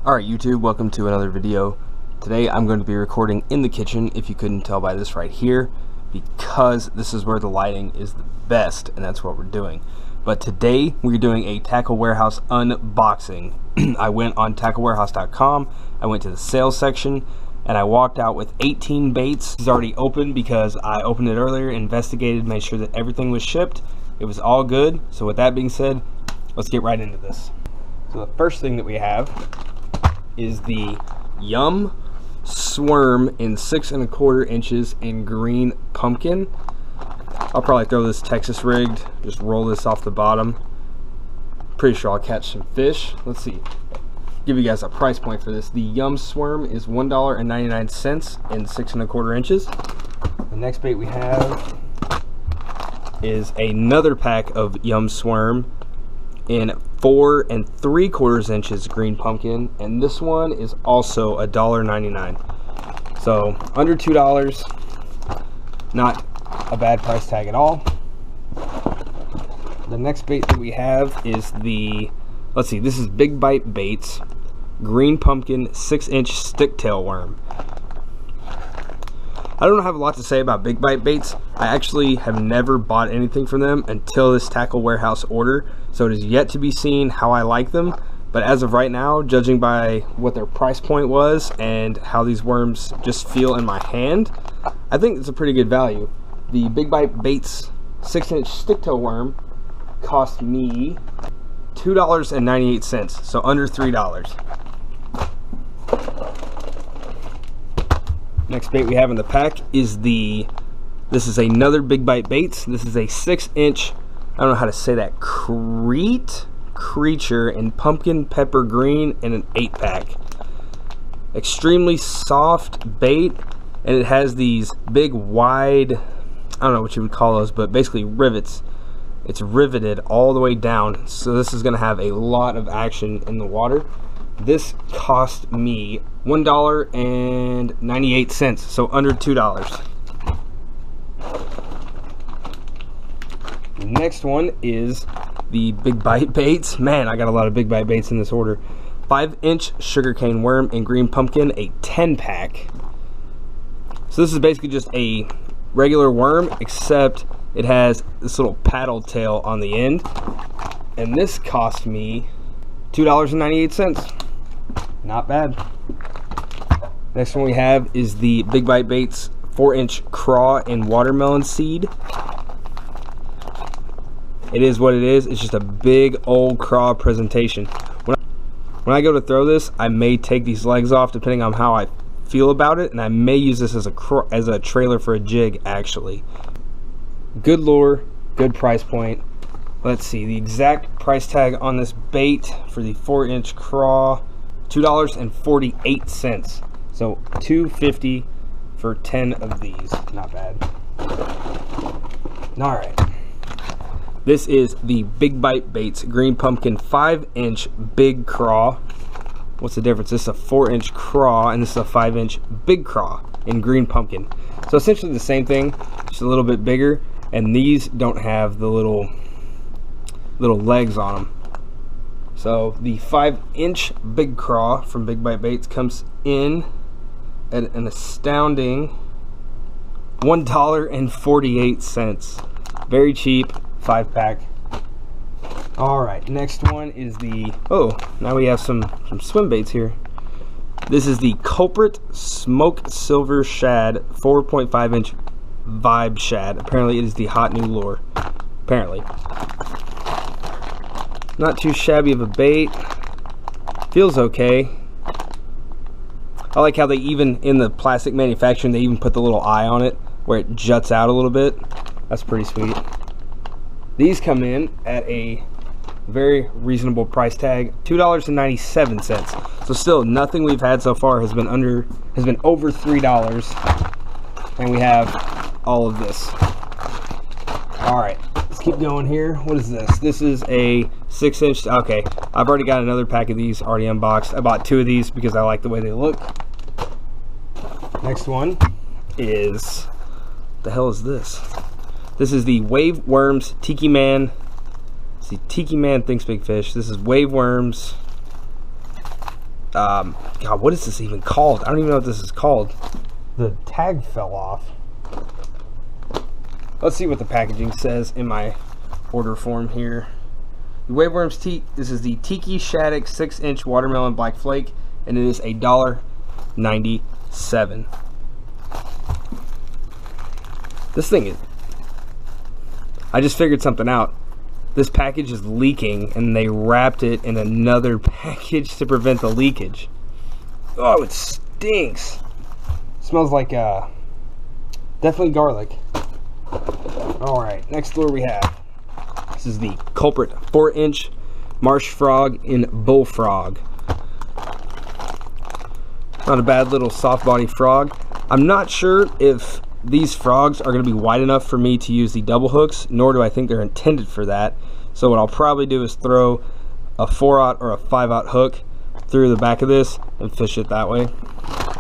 Alright YouTube, welcome to another video. Today I'm going to be recording in the kitchen, if you couldn't tell by this right here, because this is where the lighting is the best, and that's what we're doing. But today we're doing a Tackle Warehouse unboxing. I went on tacklewarehouse.com, I went to the sales section, and I walked out with 18 baits. It's already open because I opened it earlier, investigated, made sure that everything was shipped. It was all good. So with that being said, let's get right into this. So the first thing that we have is the Yum Swarm in 6 1/4 inches in green pumpkin. I'll probably throw this Texas rigged, just roll this off the bottom. Pretty sure I'll catch some fish. Let's see, give you guys a price point for this. The Yum Swarm is $1.99 in 6 1/4 inches. The next bait we have is another pack of Yum Swarm in 4 3/4 inches green pumpkin, and this one is also $1.99, so under $2. Not a bad price tag at all. The next bait that we have is the, let's see, this is Big Bite Baits green pumpkin 6-inch sticktail worm. I don't have a lot to say about Big Bite Baits. I actually have never bought anything from them until this Tackle Warehouse order, so it is yet to be seen how I like them. But as of right now, judging by what their price point was and how these worms just feel in my hand, I think it's a pretty good value. The Big Bite Baits 6-inch sticktail worm cost me $2.98, so under $3. Next bait we have in the pack is this is another Big Bite Baits. This is a 6-inch, I don't know how to say that, creature in pumpkin pepper green in an 8-pack. Extremely soft bait, and it has these big wide, I don't know what you would call those, but basically rivets. It's riveted all the way down, so this is going to have a lot of action in the water. This cost me $1.98, so under $2. The next one is the Big Bite Baits. Man, I got a lot of Big Bite Baits in this order. 5-inch sugarcane worm in green pumpkin, a 10-pack. So this is basically just a regular worm, except it has this little paddle tail on the end, and this cost me $2.98. Not bad. Next one we have is the Big Bite Baits 4-inch craw in watermelon seed. It is what it is. It's just a big old craw presentation. When I go to throw this, I may take these legs off depending on how I feel about it, and I may use this as a trailer for a jig actually. Good lure, good price point. Let's see, the exact price tag on this bait for the 4-inch craw, $2.48. So $2.50 for 10 of these. Not bad. All right. This is the Big Bite Baits green pumpkin 5-inch big craw. What's the difference? This is a 4-inch craw, and this is a 5-inch big craw in green pumpkin. So essentially the same thing, just a little bit bigger, and these don't have the little legs on them. So the 5-inch big craw from Big Bite Baits comes in at an astounding $1.48. Very cheap, 5-pack. Alright, next one is the, oh, now we have some swim baits here. This is the Culprit Smoked Silver Shad 4.5-inch Vibe Shad. Apparently it is the hot new lure. Apparently. Not too shabby of a bait. Feels okay. I like how they even, in the plastic manufacturing, they even put the little eye on it where it juts out a little bit. That's pretty sweet. These come in at a very reasonable price tag, $2.97. So still, nothing we've had so far has been over $3, and we have all of this. All right, let's keep going here. What is this? This is a 6-inch. Okay, I've already got another pack of these already unboxed. I bought 2 of these because I like the way they look. Next one is, what the hell is this? This is the Wave Worms Tiki Man. See, Tiki Man thinks big fish. This is Wave Worms God, what is this even called? I don't even know what this is called. The tag fell off. Let's see what the packaging says in my order form here. The Wave Worms this is the Tiki Shattuck 6-inch watermelon black flake, and it is $1.97. This thing is, I just figured something out. This package is leaking, and they wrapped it in another package to prevent the leakage. Oh, it stinks. It smells like definitely garlic. Alright, next lure we have. This is the Culprit 4-inch marsh frog in bullfrog. Not a bad little soft body frog. I'm not sure if these frogs are going to be wide enough for me to use the double hooks, nor do I think they're intended for that. So what I'll probably do is throw a 4/0 or a 5/0 hook through the back of this and fish it that way.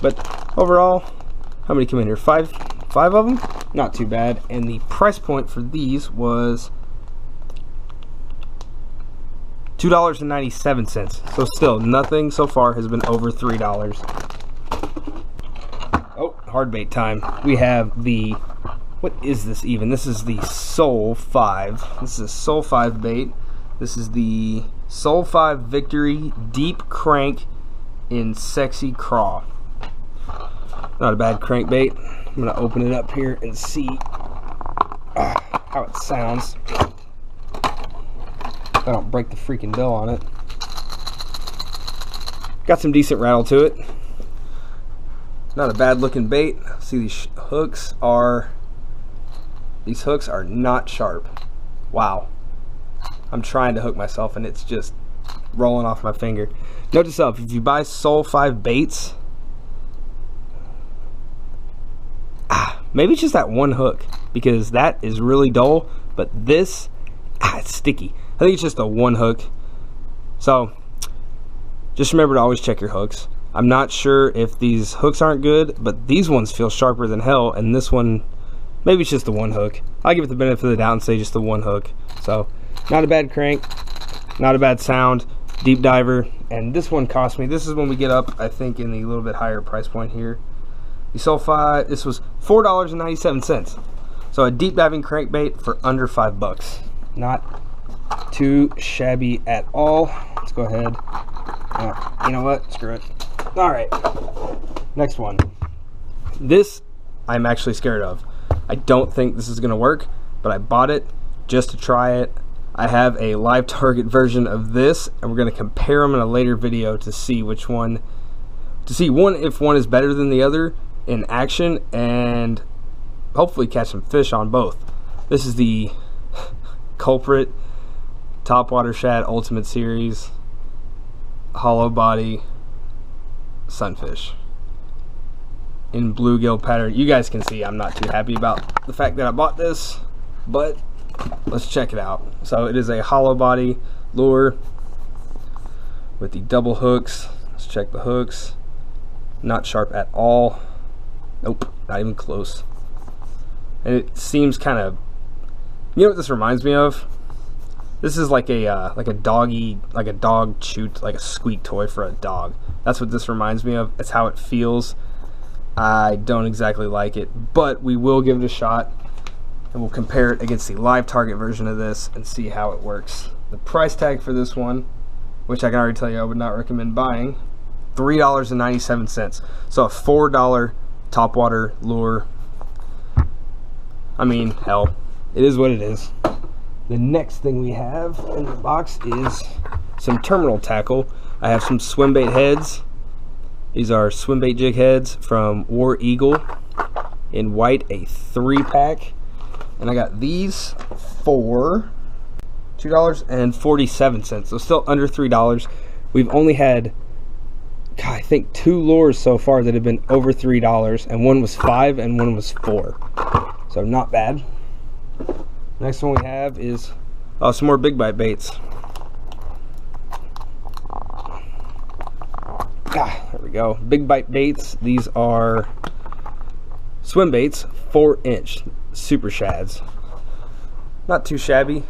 But overall, how many come in here? Five of them? Not too bad. And the price point for these was $2.97. So still, nothing so far has been over $3. Oh, hard bait time. We have the, what is this even? This is the Soul 5. This is a Soul 5 bait. This is the Soul 5 Victory Deep Crank in Sexy Craw. Not a bad crankbait. I'm going to open it up here and see how it sounds. I don't break the freaking dough on it. Got some decent rattle to it. Not a bad looking bait. See, these hooks are not sharp. Wow. I'm trying to hook myself and it's just rolling off my finger. Note to self, if you buy Soul 5 baits, maybe it's just that one hook, because that is really dull, but this, it's sticky. I think it's just a one hook. So just remember to always check your hooks. I'm not sure if these hooks aren't good, but these ones feel sharper than hell, and this one, maybe it's just the one hook. I'll give it the benefit of the doubt and say just the one hook. So not a bad crank, not a bad sound, deep diver, and this one cost me, this is when we get up, I think, in the little bit higher price point here. The Soul 5, this was $4.97. So a deep diving crankbait for under $5. Not too shabby at all. Let's go ahead. You know what? Screw it. All right. Next one. This I'm actually scared of. I don't think this is going to work, but I bought it just to try it. I have a live target version of this, and we're going to compare them in a later video to see which one, if one is better than the other in action, and hopefully catch some fish on both. This is the Culprit Topwater Shad Ultimate Series hollow body sunfish in bluegill pattern. You guys can see I'm not too happy about the fact that I bought this, but let's check it out. So it is a hollow body lure with the double hooks. Let's check the hooks. Not sharp at all. Nope, not even close. And it seems kind of, you know what this reminds me of? This is like a dog chew, like a squeak toy for a dog. That's what this reminds me of. It's how it feels. I don't exactly like it, but we will give it a shot, and we'll compare it against the live target version of this and see how it works. The price tag for this one, which I can already tell you I would not recommend buying, $3.97. So a $4 topwater lure. I mean, hell, it is what it is. The next thing we have in the box is some terminal tackle. I have some swim bait heads. These are swim bait jig heads from War Eagle in white, a 3-pack. And I got these for $2.47, so still under $3. We've only had, God, I think 2 lures so far that have been over $3, and one was $5 and one was $4. So not bad. Next one we have is some more big bite baits. There we go. Big bite baits. These are swim baits, 4-inch super shads. Not too shabby.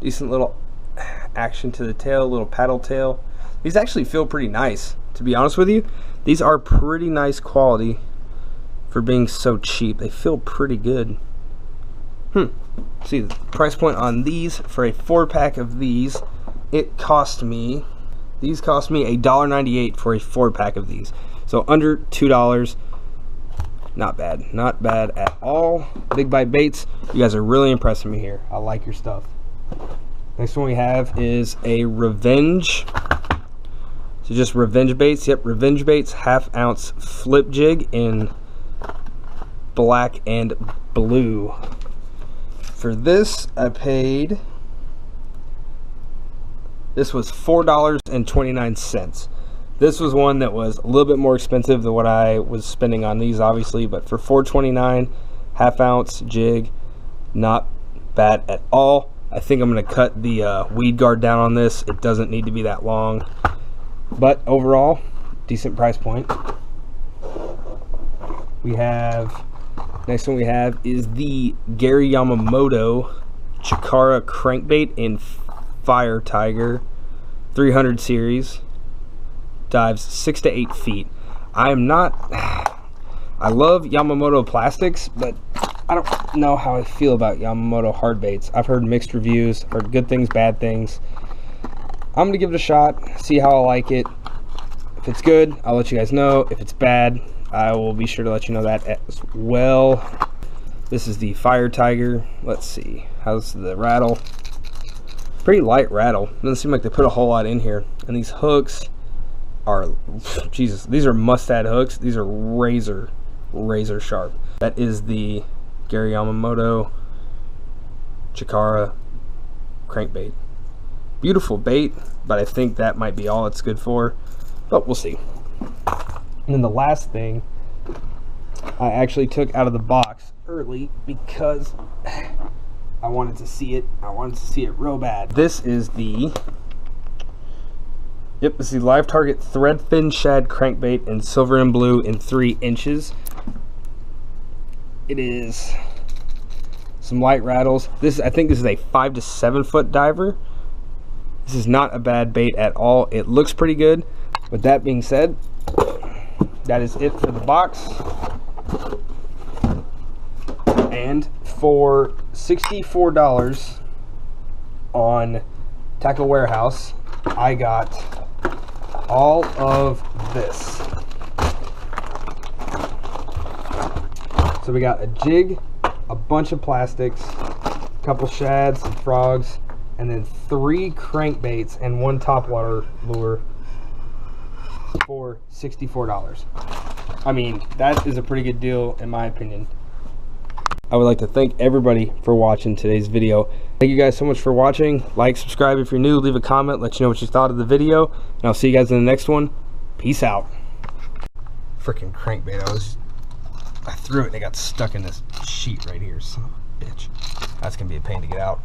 Decent little action to the tail, little paddle tail. These actually feel pretty nice, to be honest with you. These are pretty nice quality for being so cheap. They feel pretty good. See the price point on these for a 4-pack of these. These cost me $1.98 for a 4-pack of these. So under $2. Not bad. Not bad at all. Big Bite Baits, you guys are really impressing me here. I like your stuff. Next one we have is a Revenge. So just Revenge Baits. Yep, Revenge Baits, 1/2 ounce flip jig in black and blue. For this, I paid, this was $4.29. This was one that was a little bit more expensive than what I was spending on these, obviously, but for $4.29, 1/2 ounce jig, not bad at all. I think I'm going to cut the weed guard down on this. It doesn't need to be that long, but overall, decent price point. We have, next one we have is the Gary Yamamoto Chikara Crankbait in Fire Tiger 300 series. Dives 6 to 8 feet. I love Yamamoto plastics, but I don't know how I feel about Yamamoto hard baits. I've heard mixed reviews, heard good things, bad things. I'm gonna give it a shot, see how I like it. If it's good, I'll let you guys know. If it's bad, I will be sure to let you know that as well. This is the Fire Tiger. Let's see, how's the rattle? Pretty light rattle. Doesn't seem like they put a whole lot in here. And these hooks are, Jesus, these are mustad hooks. These are razor sharp. That is the Gary Yamamoto Chikara Crankbait. Beautiful bait, but I think that might be all it's good for, but we'll see. And then the last thing I actually took out of the box early because I wanted to see it. I wanted to see it real bad. This is the, yep, this is the Live Target Threadfin Shad Crankbait in silver and blue in 3 inches. It is some light rattles. This, I think this is a 5 to 7 foot diver. This is not a bad bait at all. It looks pretty good. With that being said, that is it for the box. And for $64 on Tackle Warehouse, I got all of this. So we got a jig, a bunch of plastics, a couple shads, some frogs, and then 3 crankbaits and 1 topwater lure for $64. I mean, that is a pretty good deal in my opinion. I would like to thank everybody for watching today's video. Thank you guys so much for watching. Like, subscribe if you're new, leave a comment, let you know what you thought of the video, and I'll see you guys in the next one. Peace out. Freaking crankbait, I threw it and it got stuck in this sheet right here, son of a bitch. That's gonna be a pain to get out.